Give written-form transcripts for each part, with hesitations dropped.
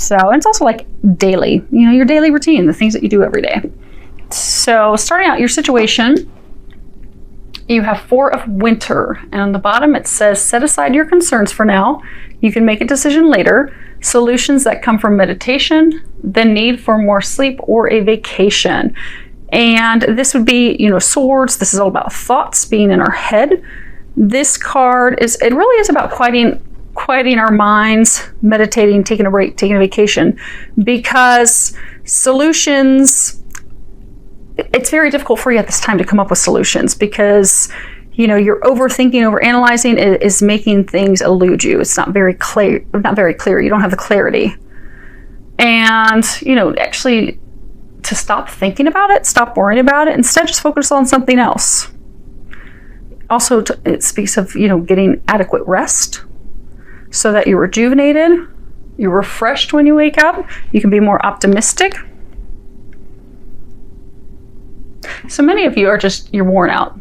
So it's also like daily, your daily routine, the things that you do every day. So starting out your situation, you have 4 of winter, and on the bottom it says, set aside your concerns for now. You can make a decision later. Solutions that come from meditation, the need for more sleep, or a vacation. And this would be, swords. This is all about thoughts being in our head. This card it really is about quieting our minds, meditating, taking a break, taking a vacation, because solutions, it's very difficult for you at this time to come up with solutions because you're overthinking, overanalyzing is making things elude you. It's not very clear. You don't have the clarity. And, actually to stop thinking about it, stop worrying about it, instead just focus on something else. Also, it speaks of, getting adequate rest so that you're rejuvenated, you're refreshed when you wake up, you can be more optimistic. So many of you are you're worn out.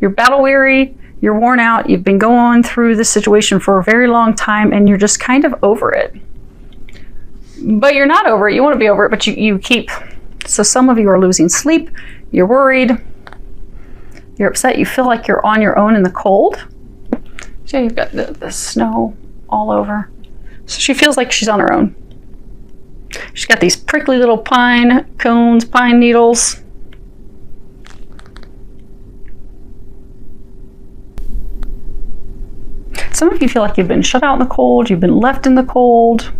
You're battle weary, you're worn out, you've been going through this situation for a very long time, and you're just kind of over it. But you're not over it, you want to be over it, but you keep. So some of you are losing sleep, you're worried, you're upset, you feel like you're on your own in the cold. So you've got the snow all over. So she feels like she's on her own. She's got these prickly little pine cones, pine needles. Some of you feel like you've been shut out in the cold, you've been left in the cold.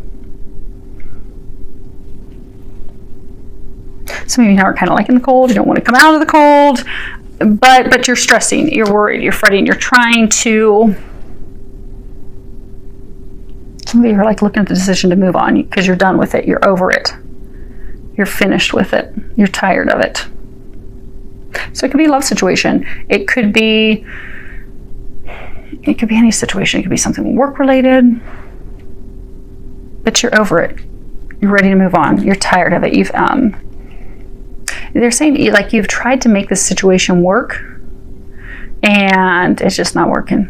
Some of you now are kind of like in the cold, you don't want to come out of the cold, but you're stressing, you're worried, you're fretting, you're trying to. Some of you are like looking at the decision to move on because you're done with it, you're over it, you're finished with it, you're tired of it. So it could be a love situation, it could be any situation. It could be something work related, but you're over it, you're ready to move on, you're tired of it. They're saying like you've tried to make this situation work and it's just not working,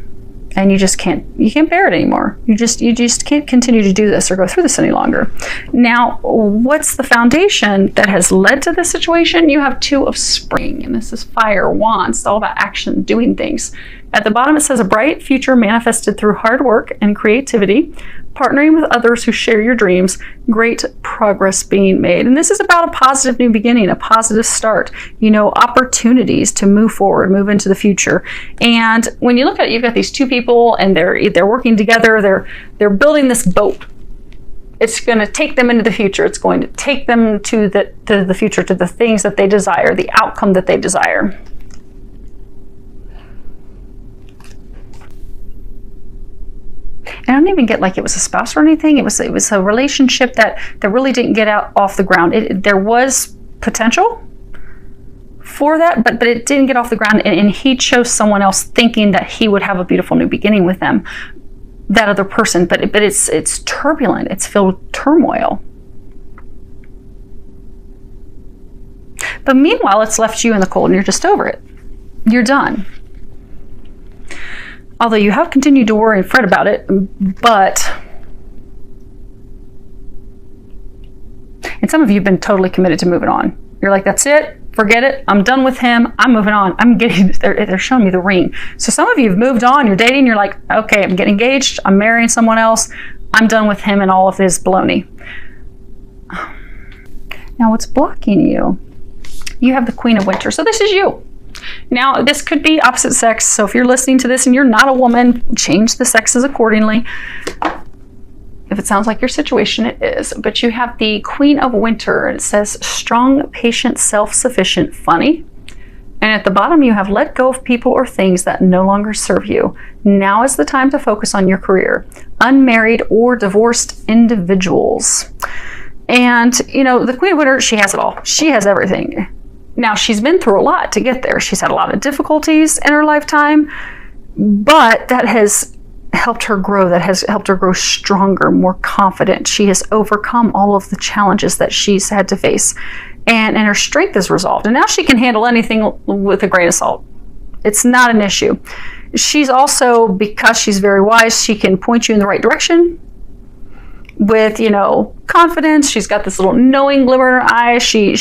and you can't bear it anymore. You just can't continue to do this or go through this any longer. Now, what's the foundation that has led to this situation? You have 2 of spring, and this is fire, wands. It's all about action, doing things. At the bottom it says a bright future manifested through hard work and creativity, partnering with others who share your dreams, great progress being made. And this is about a positive new beginning, a positive start, opportunities to move forward, move into the future. And when you look at it, you've got these 2 people and they're working together, they're building this boat. It's going to take them into the future. It's going to take them to the future, to the things that they desire, the outcome that they desire. I don't even get like it was a spouse or anything. It was a relationship that really didn't get off the ground. There was potential for that, but it didn't get off the ground, and he chose someone else thinking that he would have a beautiful new beginning with them, that other person. But it's turbulent. It's filled with turmoil. But meanwhile, it's left you in the cold, and you're just over it. You're done. Although you have continued to worry and fret about it, but and some of you have been totally committed to moving on. You're like, that's it, forget it, I'm done with him, I'm moving on. They're showing me the ring. So some of you have moved on, you're dating, you're like, okay, I'm getting engaged, I'm marrying someone else, I'm done with him and all of his baloney. Now what's blocking you? You have the Queen of Winter, so this is you. Now, this could be opposite sex, so if you're listening to this and you're not a woman, change the sexes accordingly. If it sounds like your situation, it is. But you have the Queen of Winter, and it says strong, patient, self-sufficient, funny. And at the bottom, you have let go of people or things that no longer serve you. Now is the time to focus on your career. Unmarried or divorced individuals. And, the Queen of Winter, she has it all. She has everything. Now, she's been through a lot to get there. She's had a lot of difficulties in her lifetime, but that has helped her grow. That has helped her grow stronger, more confident. She has overcome all of the challenges that she's had to face, and her strength is resolved. And now she can handle anything with a grain of salt. It's not an issue. She's also, because she's very wise, she can point you in the right direction, with, confidence. She's got this little knowing glimmer in her eyes. She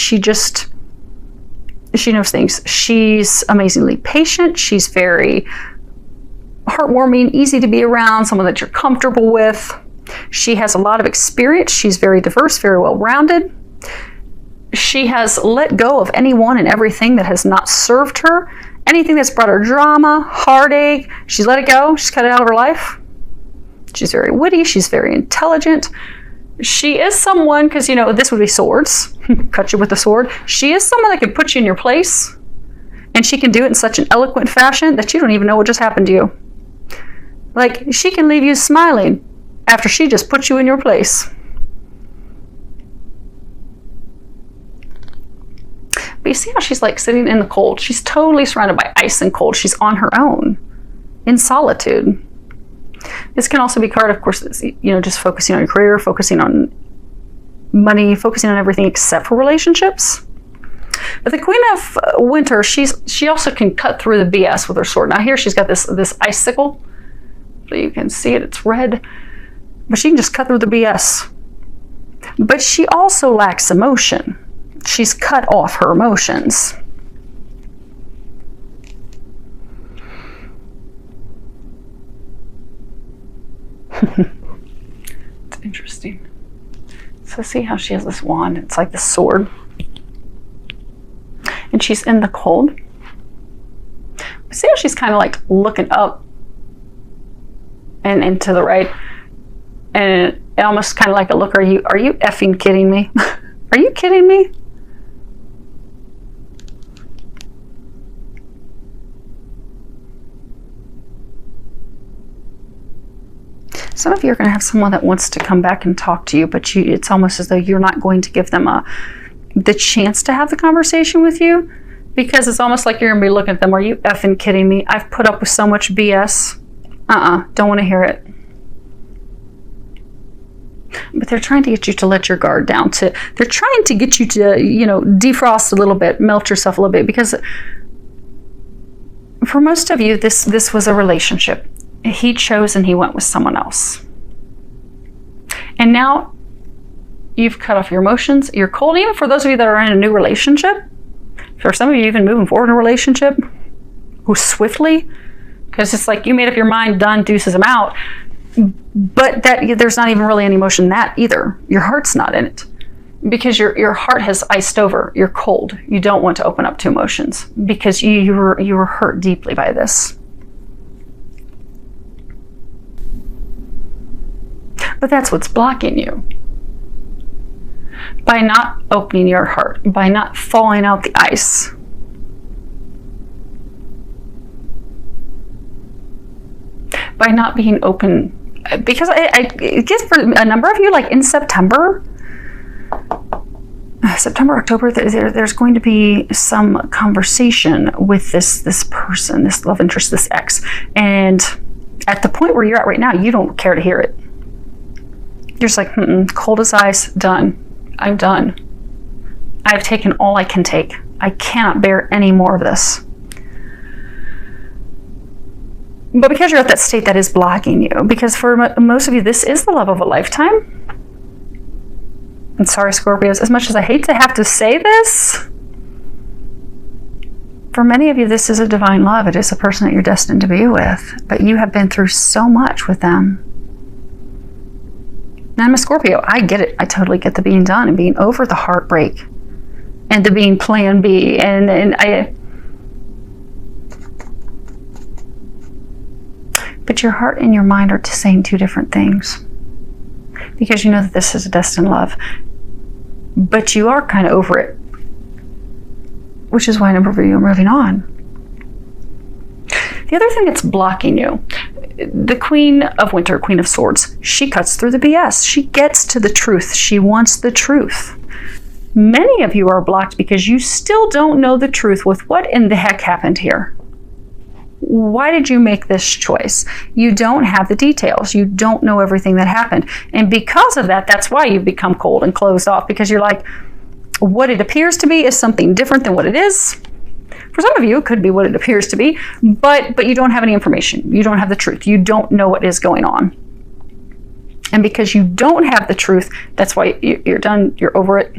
knows things. She's amazingly patient. She's very heartwarming, easy to be around, someone that you're comfortable with. She has a lot of experience. She's very diverse, very well-rounded. She has let go of anyone and everything that has not served her. Anything that's brought her drama, heartache, she's let it go. She's cut it out of her life. She's very witty. She's very intelligent. She is someone, because, this would be swords. Cut you with a sword. She is someone that can put you in your place. And she can do it in such an eloquent fashion that you don't even know what just happened to you. Like, she can leave you smiling after she just put you in your place. But you see how she's like sitting in the cold. She's totally surrounded by ice and cold. She's on her own, in solitude. This can also be card, of course, just focusing on your career, focusing on money, focusing on everything except for relationships. But the Queen of Winter, she also can cut through the BS with her sword. Now here she's got this icicle. So you can see it, it's red. But she can just cut through the BS. But she also lacks emotion. She's cut off her emotions. It's interesting. So see how she has this wand? It's like the sword. And she's in the cold. See how she's kind of like looking up and to the right. And it almost kind of like a look, are you effing kidding me? Are you kidding me? Some of you are going to have someone that wants to come back and talk to you, but it's almost as though you're not going to give them the chance to have the conversation with you, because it's almost like you're going to be looking at them. Are you effing kidding me? I've put up with so much BS. Don't want to hear it. But they're trying to get you to let your guard down. They're trying to get you to, defrost a little bit, melt yourself a little bit, because for most of you, this was a relationship. He chose and he went with someone else. And now you've cut off your emotions. You're cold. Even for those of you that are in a new relationship, for some of you even moving forward in a relationship, who swiftly, because it's like you made up your mind, done, deuces, I'm out. But there's not even really any emotion in that either. Your heart's not in it. Because your heart has iced over. You're cold. You don't want to open up to emotions because you were hurt deeply by this. But that's what's blocking you. By not opening your heart, by not thawing out the ice. By not being open. Because I guess for a number of you, like in September, October, there's going to be some conversation with this person, this love interest, this ex. And at the point where you're at right now, you don't care to hear it. You're just like, cold as ice, done. I'm done. I've taken all I can take. I cannot bear any more of this. But because you're at that state, that is blocking you. Because for most of you, this is the love of a lifetime. And sorry, Scorpios, as much as I hate to have to say this, for many of you, this is a divine love. It is a person that you're destined to be with. But you have been through so much with them. Now, I'm a Scorpio. I get it. I totally get the being done and being over the heartbreak and the being plan B. But your heart and your mind are saying two different things. Because you know that this is a destined love. But you are kind of over it. Which is why a number of you are moving on. The other thing that's blocking you, the Queen of Winter, Queen of Swords, she cuts through the BS. She gets to the truth. She wants the truth. Many of you are blocked because you still don't know the truth with what in the heck happened here. Why did you make this choice? You don't have the details. You don't know everything that happened. And because of that, that's why you've become cold and closed off, because you're like, what it appears to be is something different than what it is. For some of you, it could be what it appears to be, but you don't have any information. You don't have the truth. You don't know what is going on. And because you don't have the truth, that's why you're done, you're over it.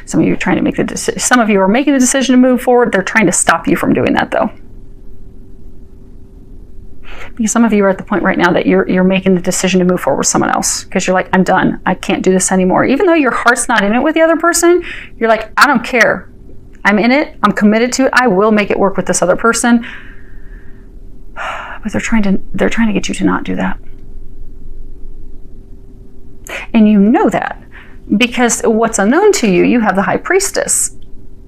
Some of you are trying to make the decision. Some of you are making the decision to move forward. They're trying to stop you from doing that, though. Because some of you are at the point right now that you're making the decision to move forward with someone else. Because you're like, I'm done. I can't do this anymore. Even though your heart's not in it with the other person, you're like, I don't care. I'm in it. I'm committed to it. I will make it work with this other person. But they're trying to get you to not do that. And you know that. Because what's unknown to you, you have the High Priestess.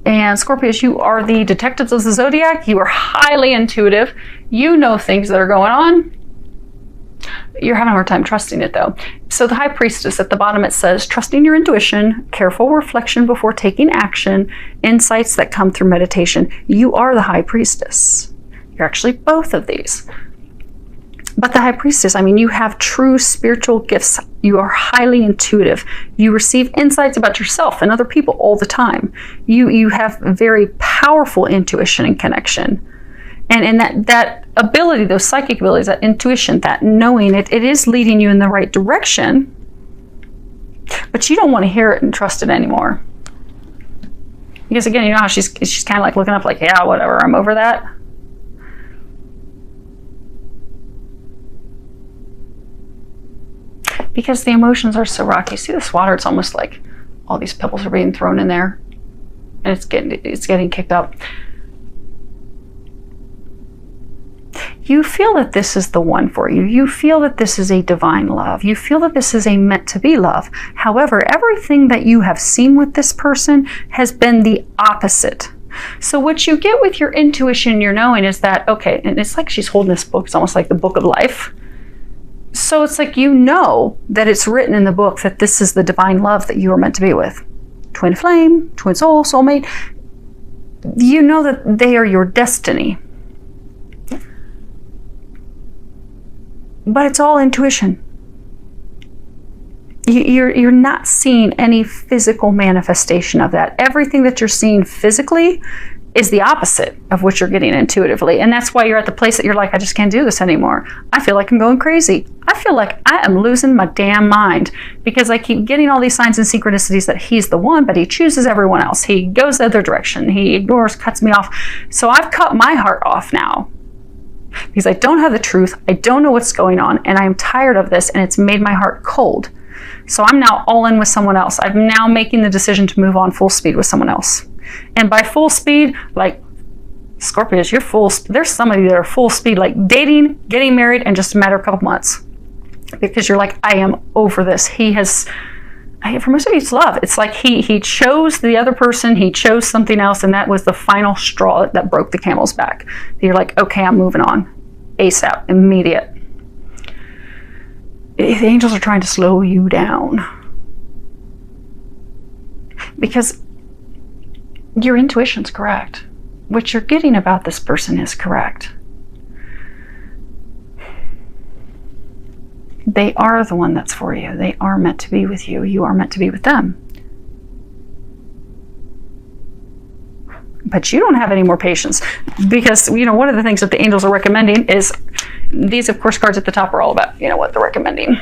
And Scorpios, you are the detectives of the zodiac. You are highly intuitive. You know things that are going on. You're having a hard time trusting it, though. So the High Priestess, at the bottom it says, trusting your intuition, careful reflection before taking action, insights that come through meditation. You are the High Priestess. You're actually both of these. But the High Priestess, I mean, you have true spiritual gifts. You are highly intuitive. You receive insights about yourself and other people all the time. You have very powerful intuition and connection. And that ability, those psychic abilities, that intuition, that knowing, it is leading you in the right direction. But you don't want to hear it and trust it anymore. Because again, you know how she's kind of like looking up like, yeah, whatever, I'm over that. Because the emotions are so rocky. See this water? It's almost like all these pebbles are being thrown in there, and it's getting kicked up. You feel that this is the one for you. You feel that this is a divine love. You feel that this is a meant to be love. However, everything that you have seen with this person has been the opposite. So what you get with your intuition, your knowing, is that, okay, and it's like she's holding this book. It's almost like the book of life. So it's like you know that it's written in the book that this is the divine love that you are meant to be with. Twin flame, twin soul, soulmate. You know that they are your destiny. But it's all intuition. You're not seeing any physical manifestation of that. Everything that you're seeing physically is the opposite of what you're getting intuitively. And that's why you're at the place that you're like, I just can't do this anymore. I feel like I'm going crazy. I feel like I am losing my damn mind because I keep getting all these signs and synchronicities that he's the one, but he chooses everyone else. He goes the other direction. He ignores, cuts me off. So I've cut my heart off now because I don't have the truth. I don't know what's going on, and I'm tired of this, and it's made my heart cold. So I'm now all in with someone else. I'm now making the decision to move on full speed with someone else. And by full speed, like Scorpios, you're full. There's some of you that are full speed, like dating, getting married in just a matter of a couple months. Because you're like, I am over this. For most of you, it's love. It's like he chose the other person, he chose something else, and that was the final straw that broke the camel's back. You're like, okay, I'm moving on. ASAP, immediate. The angels are trying to slow you down. Because your intuition's correct. What you're getting about this person is correct. They are the one that's for you. They are meant to be with you. You are meant to be with them. But you don't have any more patience because, one of the things that the angels are recommending is these, of course, cards at the top are all about, what they're recommending.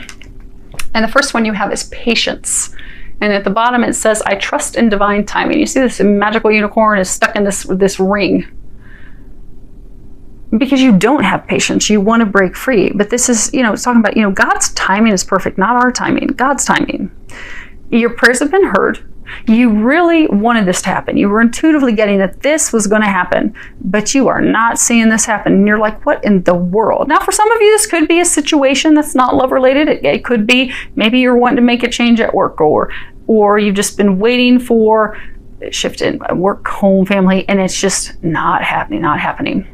And the first one you have is patience. And at the bottom it says, I trust in divine timing. You see this magical unicorn is stuck in this ring. Because you don't have patience. You want to break free. But this is, it's talking about, God's timing is perfect, not our timing. God's timing. Your prayers have been heard. You really wanted this to happen. You were intuitively getting that this was going to happen, but you are not seeing this happen. And you're like, what in the world? Now, for some of you, this could be a situation that's not love related. It could be maybe you're wanting to make a change at work, or you've just been waiting for a shift in work, home, family, and it's just not happening.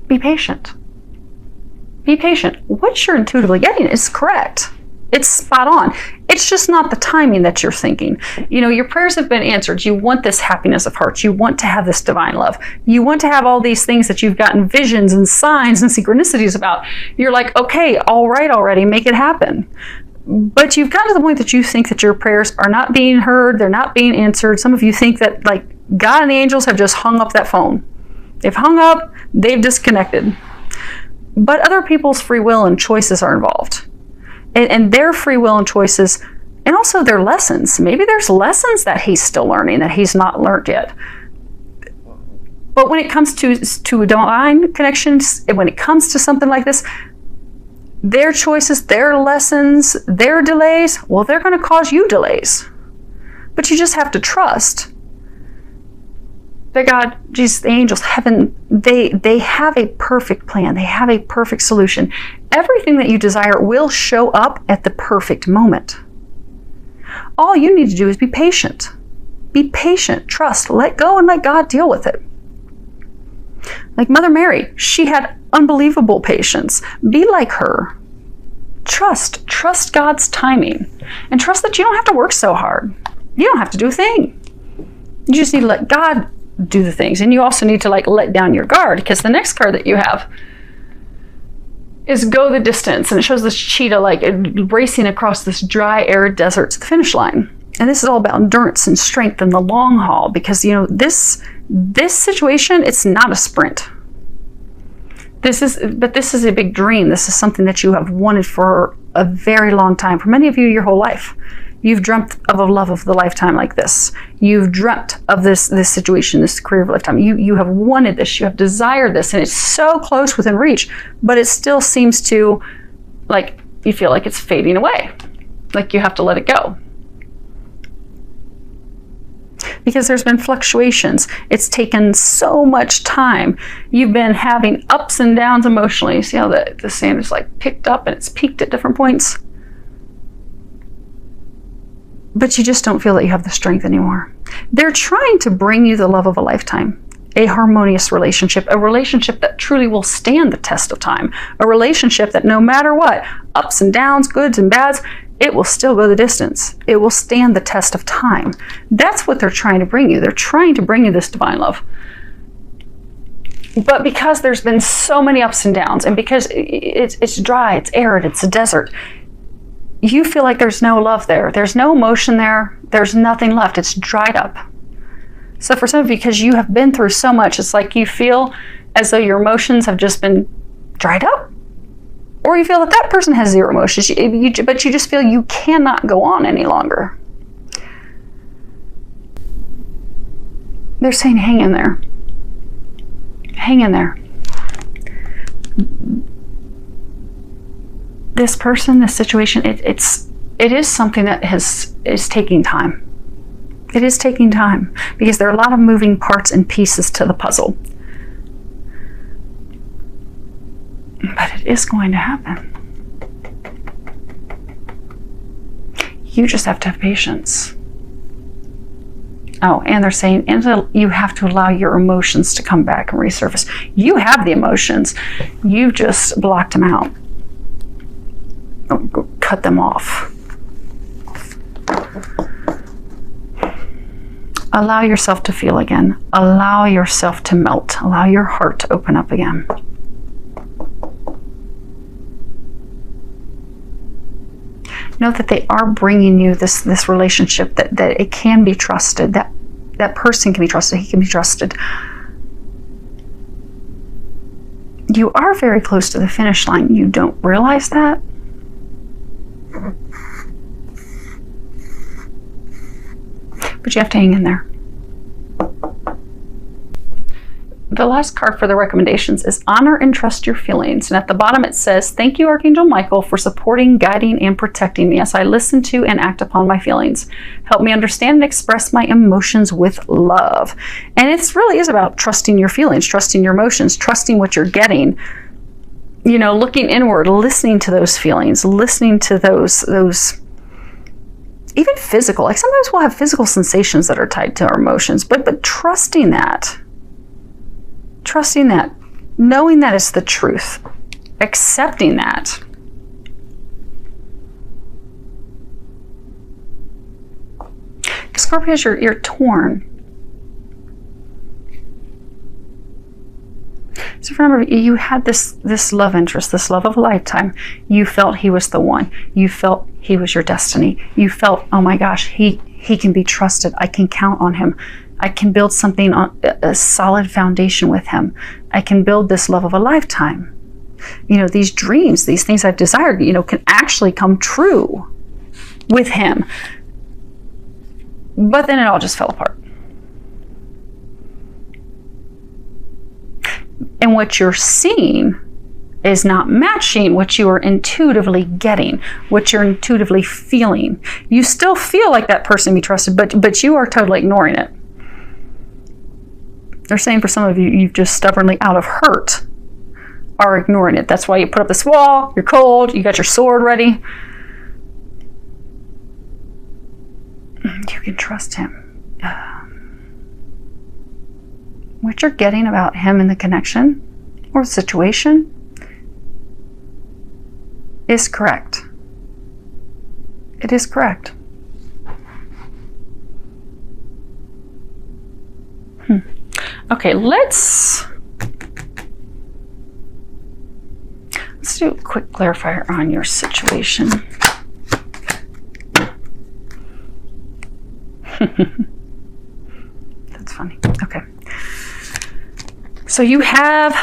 Be patient. Be patient. What you're intuitively getting is correct. It's spot on. It's just not the timing that you're thinking. Your prayers have been answered. You want this happiness of heart. You want to have this divine love. You want to have all these things that you've gotten visions and signs and synchronicities about. You're like, okay, all right already, make it happen. But you've gotten to the point that you think that your prayers are not being heard. They're not being answered. Some of you think that God and the angels have just hung up that phone. They've hung up. They've disconnected. But other people's free will and choices are involved. And their free will and choices, and also their lessons. Maybe there's lessons that he's still learning that he's not learned yet. But when it comes to divine connections, when it comes to something like this, their choices, their lessons, their delays, well, they're going to cause you delays. But you just have to trust that God, Jesus, the angels, heaven, they have a perfect plan. They have a perfect solution. Everything that you desire will show up at the perfect moment. All you need to do is be patient. Be patient, trust, let go, and let God deal with it. Like Mother Mary, she had unbelievable patience. Be like her. Trust God's timing. And trust that you don't have to work so hard. You don't have to do a thing. You just need to let God do the things. And you also need to let down your guard, because the next card that you have is go the distance. And it shows this cheetah racing across this dry, arid desert to the finish line. And this is all about endurance and strength in the long haul, because this situation, it's not a sprint. This is a big dream. This is something that you have wanted for a very long time. For many of you, your whole life. You've dreamt of a love of the lifetime like this. You've dreamt of this situation, this career of a lifetime. You have wanted this. You have desired this, and it's so close within reach, but it still seems to, you feel like it's fading away. Like you have to let it go. Because there's been fluctuations. It's taken so much time. You've been having ups and downs emotionally. You see how the sand is picked up and it's peaked at different points? But you just don't feel that you have the strength anymore. They're trying to bring you the love of a lifetime, a harmonious relationship, a relationship that truly will stand the test of time, a relationship that no matter what, ups and downs, goods and bads, it will still go the distance. It will stand the test of time. That's what they're trying to bring you. They're trying to bring you this divine love. But because there's been so many ups and downs, and because it's dry, it's arid, it's a desert, you feel like there's no love there. There's no emotion there. There's nothing left. It's dried up. So for some of you, because you have been through so much, it's like you feel as though your emotions have just been dried up. Or you feel that that person has zero emotions, but you just feel you cannot go on any longer. They're saying, hang in there. Hang in there. This person, this situation, it is something that is taking time. It is taking time because there are a lot of moving parts and pieces to the puzzle. But it is going to happen. You just have to have patience. Oh, and they're saying, and you have to allow your emotions to come back and resurface. You have the emotions. You just blocked them out. Cut them off. Allow yourself to feel again. Allow yourself to melt. Allow your heart to open up again. Know that they are bringing you this relationship, that it can be trusted, that person can be trusted, he can be trusted. You are very close to the finish line. You don't realize that. But you have to hang in there. The last card for the recommendations is honor and trust your feelings. And at the bottom it says, thank you, Archangel Michael, for supporting, guiding, and protecting me as I listen to and act upon my feelings. Help me understand and express my emotions with love. And it really is about trusting your feelings, trusting your emotions, trusting what you're getting. You know, looking inward, listening to those feelings, listening to those even physical. Like sometimes we'll have physical sensations that are tied to our emotions, but trusting that. Trusting that, knowing that it's the truth, accepting that. Scorpios, you're torn. So remember, you had this love interest, this love of a lifetime. You felt he was the one. You felt he was your destiny. You felt, oh my gosh, he can be trusted. I can count on him. I can build something on a solid foundation with him. I can build this love of a lifetime. these dreams, these things I've desired, can actually come true with him. But then it all just fell apart. And what you're seeing is not matching what you are intuitively getting, what you're intuitively feeling. You still feel like that person to be trusted, but you are totally ignoring it. They're saying for some of you, you've just stubbornly, out of hurt, are ignoring it. That's why you put up this wall, you're cold, you got your sword ready. You can trust him. What you're getting about him in the connection or situation is correct. It is correct. Okay, let's do a quick clarifier on your situation. That's funny. Okay. So you have,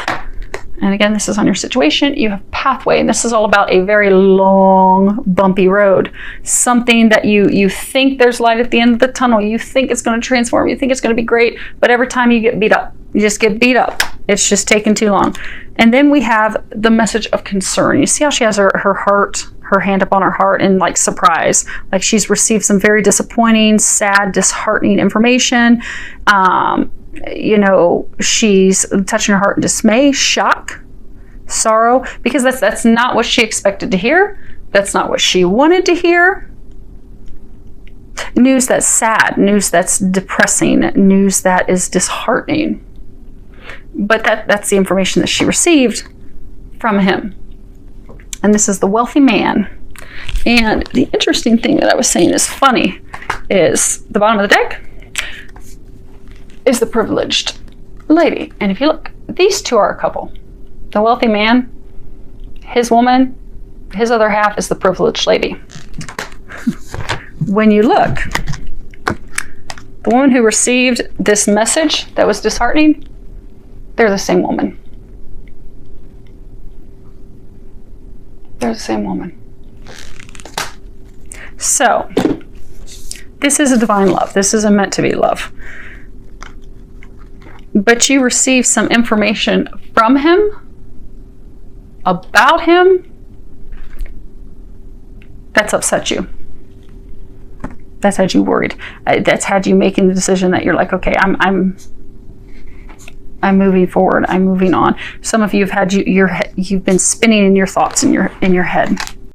and again, this is on your situation, you have pathway, and this is all about a very long, bumpy road. Something that you think there's light at the end of the tunnel, you think it's going to transform, you think it's going to be great, but every time you get beat up, you just get beat up. It's just taking too long. And then we have the message of concern. You see how she has her heart, her hand up on her heart in like surprise, like she's received some very disappointing, sad, disheartening information. She's touching her heart in dismay, shock, sorrow, because that's not what she expected to hear. That's not what she wanted to hear. News that's sad, news that's depressing, news that is disheartening. But that's the information that she received from him. And this is the wealthy man. And the interesting thing that I was saying is funny is the bottom of the deck is the privileged lady. And if you look, these two are a couple. The wealthy man, his woman, his other half is the privileged lady. When you look, the woman who received this message that was disheartening, they're the same woman. They're the same woman. So, this is a divine love. This is a meant to be love. But you receive some information from him, about him, that's upset you. That's had you worried. That's had you making the decision that you're like, okay, I'm moving forward. I'm moving on. Some of you have had you've been spinning in your thoughts in your head.